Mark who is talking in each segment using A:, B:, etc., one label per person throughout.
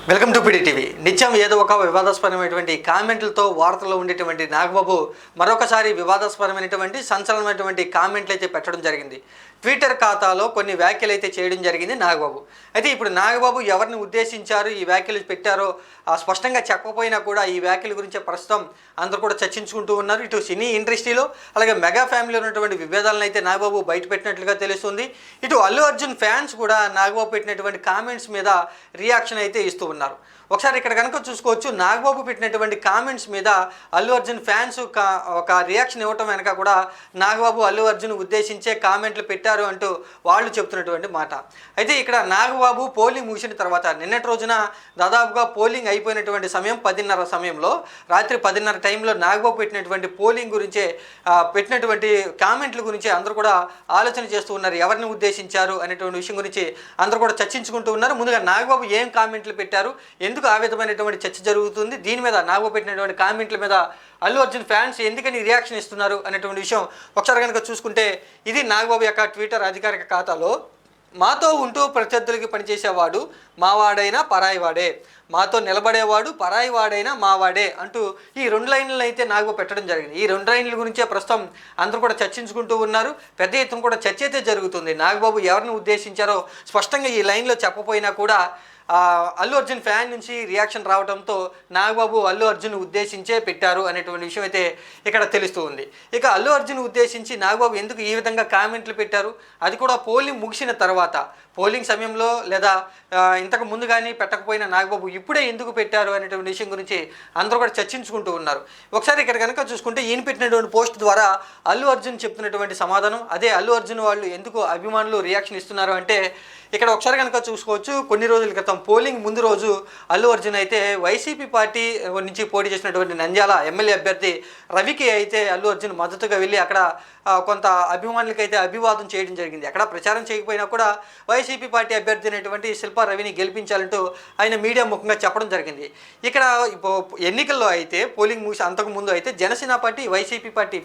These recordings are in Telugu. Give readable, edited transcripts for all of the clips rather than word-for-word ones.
A: Welcome to PD TV. నిత్యం ఏదో ఒక వివాదాస్పదమైనటువంటి కామెంట్లతో వార్తల్లో ఉండేటువంటి నాగబాబు మరొకసారి వివాదాస్పదమైనటువంటి సంచలనమైనటువంటి కామెంట్లు అయితే పెట్టడం జరిగింది. ట్విట్టర్ ఖాతాలో కొన్ని వ్యాఖ్యలు అయితే చేయడం జరిగింది నాగబాబు. అయితే ఇప్పుడు నాగబాబు ఎవరిని ఉద్దేశించారు ఈ వ్యాఖ్యలు పెట్టారో స్పష్టంగా చెప్పకపోయినా కూడా ఈ వ్యాఖ్యల గురించి ప్రస్తుతం అందరూ కూడా చర్చించుకుంటూ ఉన్నారు. ఇటు సినీ ఇండస్ట్రీలో అలాగే మెగా ఫ్యామిలీలో ఉన్నటువంటి విభేదాలను అయితే నాగబాబు బయట పెట్టినట్లుగా తెలుస్తుంది. ఇటు అల్లు అర్జున్ ఫ్యాన్స్ కూడా నాగబాబు పెట్టినటువంటి కామెంట్స్ మీద రియాక్షన్ అయితే ఇస్తూ ఉన్నారు. ఒకసారి ఇక్కడ కనుక చూసుకోవచ్చు, నాగబాబు పెట్టినటువంటి కామెంట్స్ మీద అల్లు అర్జున్ ఫ్యాన్స్ ఒక రియాక్షన్ ఇవ్వటం వెనక కూడా నాగబాబు అల్లు అర్జున్ ఉద్దేశించే కామెంట్లు పెట్టారు అంటూ వాళ్ళు చెప్తున్నటువంటి మాట. అయితే ఇక్కడ నాగబాబు పోలింగ్ ముగిసిన తర్వాత నిన్నటి రోజున దాదాపుగా పోలింగ్ అయిపోయినటువంటి సమయం 10:30 సమయంలో, రాత్రి 10:30 టైంలో నాగబాబు పెట్టినటువంటి పోలింగ్ గురించే పెట్టినటువంటి కామెంట్ల గురించి అందరూ కూడా ఆలోచన చేస్తూ ఉన్నారు. ఎవరిని ఉద్దేశించారు అనేటువంటి విషయం గురించి అందరూ కూడా చర్చించుకుంటూ ఉన్నారు. ముందుగా నాగబాబు ఏం కామెంట్లు పెట్టారు, ఎందుకు ఆ విధమైనటువంటి చర్చ జరుగుతుంది, దీని మీద నాగబాబు పెట్టినటువంటి కామెంట్ల మీద అల్లు అర్జున్ ఫ్యాన్స్ ఎందుకని రియాక్షన్ ఇస్తున్నారు అనేటువంటి విషయం ఒకసారి కనుక చూసుకుంటే, ఇది నాగబాబు యొక్క ట్విట్టర్ అధికారిక ఖాతాలో, మాతో ఉంటూ ప్రత్యర్థులకి పనిచేసేవాడు మావాడైనా పరాయివాడే, మాతో నిలబడేవాడు పరాయివాడైనా మావాడే అంటూ ఈ 2 లైన్లను అయితే నాగబాబు పెట్టడం జరిగింది. ఈ 2 లైన్ల గురించే ప్రస్తుతం అందరూ కూడా చర్చించుకుంటూ ఉన్నారు. పెద్ద ఎత్తున కూడా చర్చ అయితే జరుగుతుంది. నాగబాబు ఎవరిని ఉద్దేశించారో స్పష్టంగా ఈ లైన్లో చెప్పపోయినా కూడా అల్లు అర్జున్ ఫ్యాన్ నుంచి రియాక్షన్ రావడంతో నాగబాబు అల్లు అర్జున్ ఉద్దేశించే పెట్టారు అనేటువంటి విషయం అయితే ఇక్కడ తెలుస్తూ ఉంది. ఇక అల్లు అర్జున్ ఉద్దేశించి నాగబాబు ఎందుకు ఈ విధంగా కామెంట్లు పెట్టారు, అది కూడా పోలింగ్ ముగిసిన తర్వాత, పోలింగ్ సమయంలో లేదా ఇంతకు ముందు కానీ పెట్టకపోయినా నాగబాబు ఇప్పుడే ఎందుకు పెట్టారు అనేటువంటి విషయం గురించి అందరూ కూడా చర్చించుకుంటూ ఉన్నారు. ఒకసారి ఇక్కడ కనుక చూసుకుంటే ఈయన పెట్టినటువంటి పోస్ట్ ద్వారా అల్లు అర్జున్ చెప్తున్నటువంటి సమాధానం, అదే అల్లు అర్జున్ వాళ్ళు ఎందుకు అభిమానులు రియాక్షన్ ఇస్తున్నారు అంటే, ఇక్కడ ఒకసారి కనుక చూసుకోవచ్చు, కొన్ని రోజుల క్రితం పోలింగ్ ముందు రోజు అల్లు అర్జున్ అయితే వైసీపీ పార్టీ నుంచి పోటీ చేసినటువంటి నంద్యాల ఎమ్మెల్యే అభ్యర్థి రవికి అయితే అల్లు అర్జున్ మద్దతుగా వెళ్ళి అక్కడ కొంత అభిమానులకి అయితే అభివాదం చేయడం జరిగింది. అక్కడ ప్రచారం చేయకపోయినా కూడా వైసీపీ పార్టీ అభ్యర్థి అయినటువంటి శిల్పా రవిని గెలిపించాలంటూ ఆయన మీడియా ముఖంగా చెప్పడం జరిగింది. ఇక్కడ ఎన్నికల్లో అయితే పోలింగ్ ముగిసి అంతకుముందు అయితే జనసేన పార్టీ వైసీపీ పార్టీ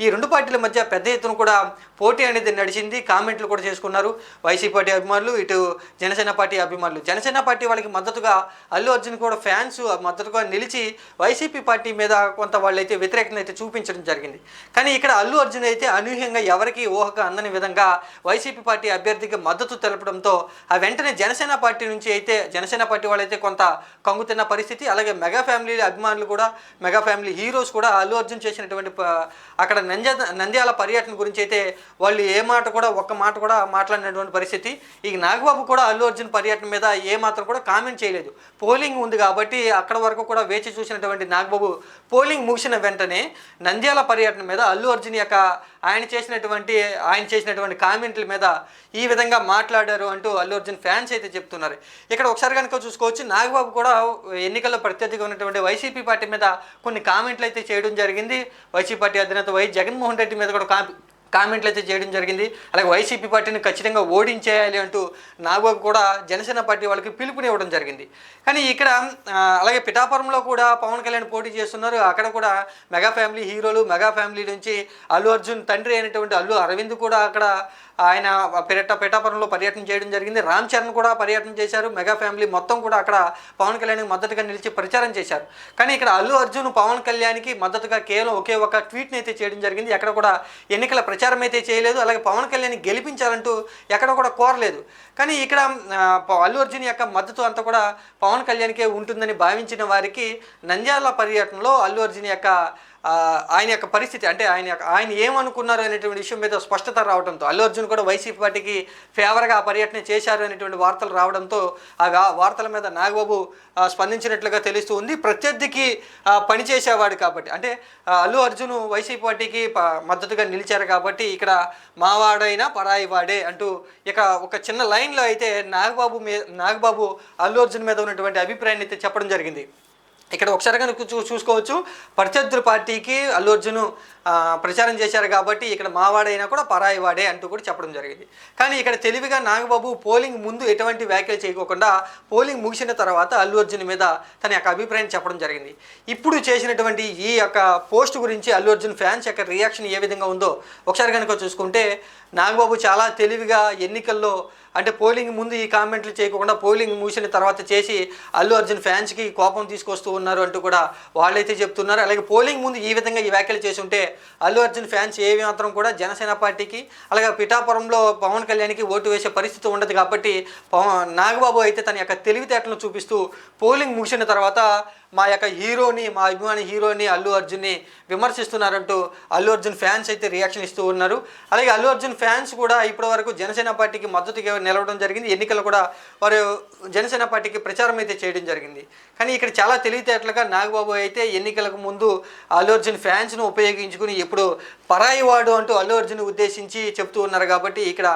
A: ఈ 2 పార్టీల మధ్య పెద్ద ఎత్తున కూడా పోటీ అనేది నడిచింది. కామెంట్లు కూడా చేసుకున్నారు వైసీపీ పార్టీ అభిమానులు, ఇటు జనసేన పార్టీ అభిమానులు. జనసేన పార్టీ వాళ్ళకి మద్దతుగా అల్లు అర్జున్ కూడా ఫ్యాన్స్ మద్దతుగా నిలిచి వైసీపీ పార్టీ మీద కొంత వాళ్ళైతే వ్యతిరేకత అయితే చూపించడం జరిగింది. కానీ ఇక్కడ అల్లు అర్జున్ అయితే అనూహ్యంగా ఎవరికి ఊహకు అందని విధంగా వైసీపీ పార్టీ అభ్యర్థికి మద్దతు తెలపడంతో ఆ వెంటనే జనసేన పార్టీ నుంచి అయితే జనసేన పార్టీ వాళ్ళైతే కొంత కంగుతిన్న పరిస్థితి. అలాగే మెగా ఫ్యామిలీ అభిమానులు కూడా, మెగా ఫ్యామిలీ హీరోస్ కూడా అల్లు అర్జున్ చేసినటువంటి అక్కడ నంద్యాల పర్యటన గురించి అయితే వాళ్ళు ఒక్క మాట కూడా మాట్లాడినటువంటి పరిస్థితి. ఈ నాగబాబు కూడా అల్లు అర్జున్ పర్యటన మీద ఏమాత్రం కూడా కామెంట్ చేయలేదు. పోలింగ్ ఉంది కాబట్టి అక్కడ వరకు కూడా వేచి చూసినటువంటి నాగబాబు పోలింగ్ ముగిసిన వెంటనే నంద్యాల పర్యటన మీద అల్లు అర్జున్ యొక్క ఆయన చేసినటువంటి కామెంట్ల మీద ఈ విధంగా మాట్లాడారు అంటూ అల్లు అర్జున్ ఫ్యాన్స్ అయితే చెప్తున్నారు. ఇక్కడ ఒకసారి కనుక చూసుకోవచ్చు, నాగబాబు కూడా ఎన్నికల్లో ప్రత్యర్థిగా ఉన్నటువంటి వైసీపీ పార్టీ మీద కొన్ని కామెంట్లు అయితే చేయడం జరిగింది. వైసీపీ పార్టీ అధినేత జగన్మోహన్ రెడ్డి మీద కూడా కామెంట్లు అయితే చేయడం జరిగింది. అలాగే వైసీపీ పార్టీని ఖచ్చితంగా ఓడించేయాలి అంటూ నాగబాబు కూడా జనసేన పార్టీ వాళ్ళకి పిలుపునివ్వడం జరిగింది. కానీ ఇక్కడ అలాగే పిఠాపురంలో కూడా పవన్ కళ్యాణ్ పోటీ చేస్తున్నారు. అక్కడ కూడా మెగా ఫ్యామిలీ హీరోలు, మెగా ఫ్యామిలీ నుంచి అల్లు అర్జున్ తండ్రి అయినటువంటి అల్లు అరవింద్ కూడా అక్కడ ఆయన పిఠాపురంలో పర్యటన చేయడం జరిగింది. రామ్ చరణ్ కూడా పర్యటన చేశారు. మెగా ఫ్యామిలీ మొత్తం కూడా అక్కడ పవన్ కళ్యాణ్కి మద్దతుగా నిలిచి ప్రచారం చేశారు. కానీ ఇక్కడ అల్లు అర్జున్ పవన్ కళ్యాణ్కి మద్దతుగా కేవలం ఒకే ఒక ట్వీట్ని అయితే చేయడం జరిగింది. ఎక్కడ కూడా ఎన్నికల ప్రచారం అయితే చేయలేదు. అలాగే పవన్ కళ్యాణ్ని గెలిపించాలంటూ ఎక్కడ కూడా కోరలేదు. కానీ ఇక్కడ అల్లు అర్జున్ యొక్క మద్దతు అంతా కూడా పవన్ కళ్యాణ్కే ఉంటుందని భావించిన వారికి నంద్యాల పర్యటనలో అల్లు అర్జున్ యొక్క ఆయన యొక్క పరిస్థితి, అంటే ఆయన ఏమనుకున్నారు అనేటువంటి విషయం మీద స్పష్టత రావడంతో, అల్లు అర్జున్ కూడా వైసీపీ పార్టీకి ఫేవర్గా పర్యటన చేశారు అనేటువంటి వార్తలు రావడంతో ఆ వార్తల మీద నాగబాబు స్పందించినట్లుగా తెలుస్తూ ఉంది. ప్రత్యర్థికి పనిచేసేవాడు కాబట్టి, అంటే అల్లు అర్జున్ వైసీపీ పార్టీకి మద్దతుగా నిలిచారు కాబట్టి ఇక్కడ మావాడైనా పరాయివాడే అంటూ ఇక ఒక చిన్న లైన్లో అయితే నాగబాబు అల్లు అర్జున్ మీద ఉన్నటువంటి అభిప్రాయాన్ని అయితే చెప్పడం జరిగింది. ఇక్కడ ఒకసారి కనుక చూసుకోవచ్చు, ప్రత్యర్థుల పార్టీకి అల్లు అర్జున్ ప్రచారం చేశారు కాబట్టి ఇక్కడ మావాడైనా కూడా పరాయివాడే అంటూ కూడా చెప్పడం జరిగింది. కానీ ఇక్కడ తెలివిగా నాగబాబు పోలింగ్ ముందు ఎటువంటి వ్యాఖ్యలు చేయకోకుండా పోలింగ్ ముగిసిన తర్వాత అల్లు అర్జున్ మీద తన యొక్క అభిప్రాయం చెప్పడం జరిగింది. ఇప్పుడు చేసినటువంటి ఈ యొక్క పోస్ట్ గురించి అల్లు అర్జున్ ఫ్యాన్స్ యొక్క రియాక్షన్ ఏ విధంగా ఉందో ఒకసారి కనుక చూసుకుంటే, నాగబాబు చాలా తెలివిగా ఎన్నికల్లో అంటే పోలింగ్ ముందు ఈ కామెంట్లు చేయకుండా పోలింగ్ మూసిన తర్వాత చేసి అల్లు అర్జున్ ఫ్యాన్స్కి కోపం తీసుకొస్తూ ఉన్నారు అంటూ కూడా వాళ్ళైతే చెప్తున్నారు. అలాగే పోలింగ్ ముందు ఈ విధంగా ఈ వ్యాఖ్యలు చేసి ఉంటే అల్లు అర్జున్ ఫ్యాన్స్ ఏ మాత్రం కూడా జనసేన పార్టీకి అలాగే పిఠాపురంలో పవన్ కళ్యాణ్కి ఓటు వేసే పరిస్థితి ఉండదు. కాబట్టి నాగబాబు అయితే తన యొక్క తెలివితేటలను చూపిస్తూ పోలింగ్ ముగిసిన తర్వాత మా యొక్క హీరోని, మా అభిమాని హీరోని అల్లు అర్జున్ని విమర్శిస్తున్నారంటూ అల్లు అర్జున్ ఫ్యాన్స్ అయితే రియాక్షన్ ఇస్తూ ఉన్నారు. అలాగే అల్లు అర్జున్ ఫ్యాన్స్ కూడా ఇప్పటివరకు జనసేన పార్టీకి మద్దతుగా నిలవడం జరిగింది. ఎన్నికలు కూడా వారు జనసేన పార్టీకి ప్రచారం అయితే చేయడం జరిగింది. కానీ ఇక్కడ చాలా తెలివితేటలుగా నాగబాబు అయితే ఎన్నికలకు ముందు అల్లు అర్జున్ ఫ్యాన్స్ను ఉపయోగించుకుని ఇప్పుడు పరాయి వాడు అంటూ అల్లు అర్జున్ ఉద్దేశించి చెప్తూ ఉన్నారు. కాబట్టి ఇక్కడ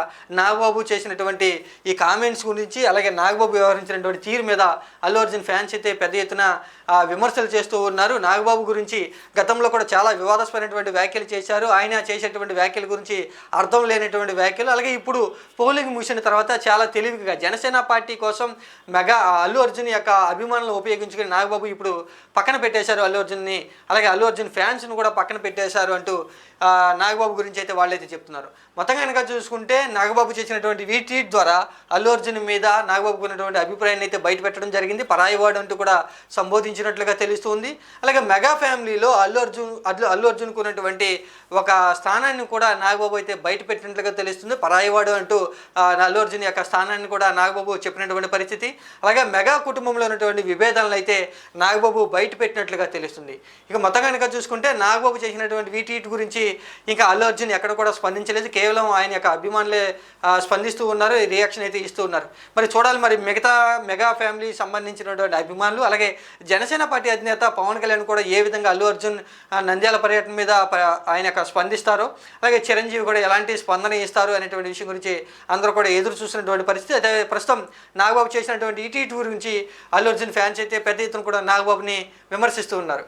A: నాగబాబు చేసినటువంటి ఈ కామెంట్స్ గురించి అలాగే నాగబాబు వ్యవహరించినటువంటి తీరు మీద అల్లు అర్జున్ ఫ్యాన్స్ అయితే పెద్ద ఎత్తున విమర్శలు చేస్తూ ఉన్నారు. నాగబాబు గురించి గతంలో కూడా చాలా వివాదాస్పరమైనటువంటి వ్యాఖ్యలు చేశారు. ఆయన చేసేటువంటి వ్యాఖ్యల గురించి అర్థం లేనటువంటి వ్యాఖ్యలు. అలాగే ఇప్పుడు పోలింగ్ ముగిసిన తర్వాత చాలా తెలివిగా జనసేన పార్టీ కోసం అల్లు అర్జున్ యొక్క అభిమానులను ఉపయోగించుకుని నాగబాబు ఇప్పుడు పక్కన పెట్టేశారు అల్లు అర్జున్ని. అలాగే అల్లు అర్జున్ ఫ్యాన్స్ను కూడా పక్కన పెట్టేశారు అంటూ నాగబాబు గురించి అయితే వాళ్ళైతే చెప్తున్నారు. మొత్తంగా కనుక చూసుకుంటే నాగబాబు చేసినటువంటి ఈ ట్వీట్ ద్వారా అల్లు అర్జున్ మీద నాగబాబుకు ఉన్నటువంటి అభిప్రాయాన్ని అయితే బయటపెట్టడం జరిగింది. పరాయివాడు అంటూ కూడా సంబోధించినట్లుగా తెలుస్తుంది. అలాగే మెగా ఫ్యామిలీలో అల్లు అర్జున్కు ఉన్నటువంటి ఒక స్థానాన్ని కూడా నాగబాబు అయితే బయట పెట్టినట్లుగా తెలుస్తుంది. పరాయివాడు అంటూ అల్లు అర్జున్ యొక్క స్థానాన్ని కూడా నాగబాబు చెప్పినటువంటి పరిస్థితి. అలాగే మెగా కుటుంబంలో ఉన్నటువంటి విభేదాలను అయితే నాగబాబు బయట పెట్టినట్లుగా తెలుస్తుంది. ఇక మొత్తంగా కనుక చూసుకుంటే నాగబాబు చేసినటువంటి ఈ ట్వీట్ గురించి ఇంకా అల్లు అర్జున్ ఎక్కడ కూడా స్పందించలేదు. కేవలం ఆయన యొక్క అభిమానులే స్పందిస్తూ ఉన్నారు, రియాక్షన్ అయితే ఇస్తూ ఉన్నారు. మరి చూడాలి మరి మిగతా మెగా ఫ్యామిలీ సంబంధించినటువంటి అభిమానులు అలాగే జనసేన పార్టీ అధినేత పవన్ కళ్యాణ్ కూడా ఏ విధంగా అల్లు అర్జున్ నంద్యాల పర్యటన మీద ఆయన యొక్క స్పందిస్తారో అలాగే చిరంజీవి కూడా ఎలాంటి స్పందన ఇస్తారు అనేటువంటి విషయం గురించి అందరూ కూడా ఎదురు చూసినటువంటి పరిస్థితి. అయితే ప్రస్తుతం నాగబాబు చేసినటువంటి ఈ ట్వీట్ గురించి అల్లు అర్జున్ ఫ్యాన్స్ అయితే పెద్ద ఎత్తున కూడా నాగబాబుని విమర్శిస్తూ ఉన్నారు.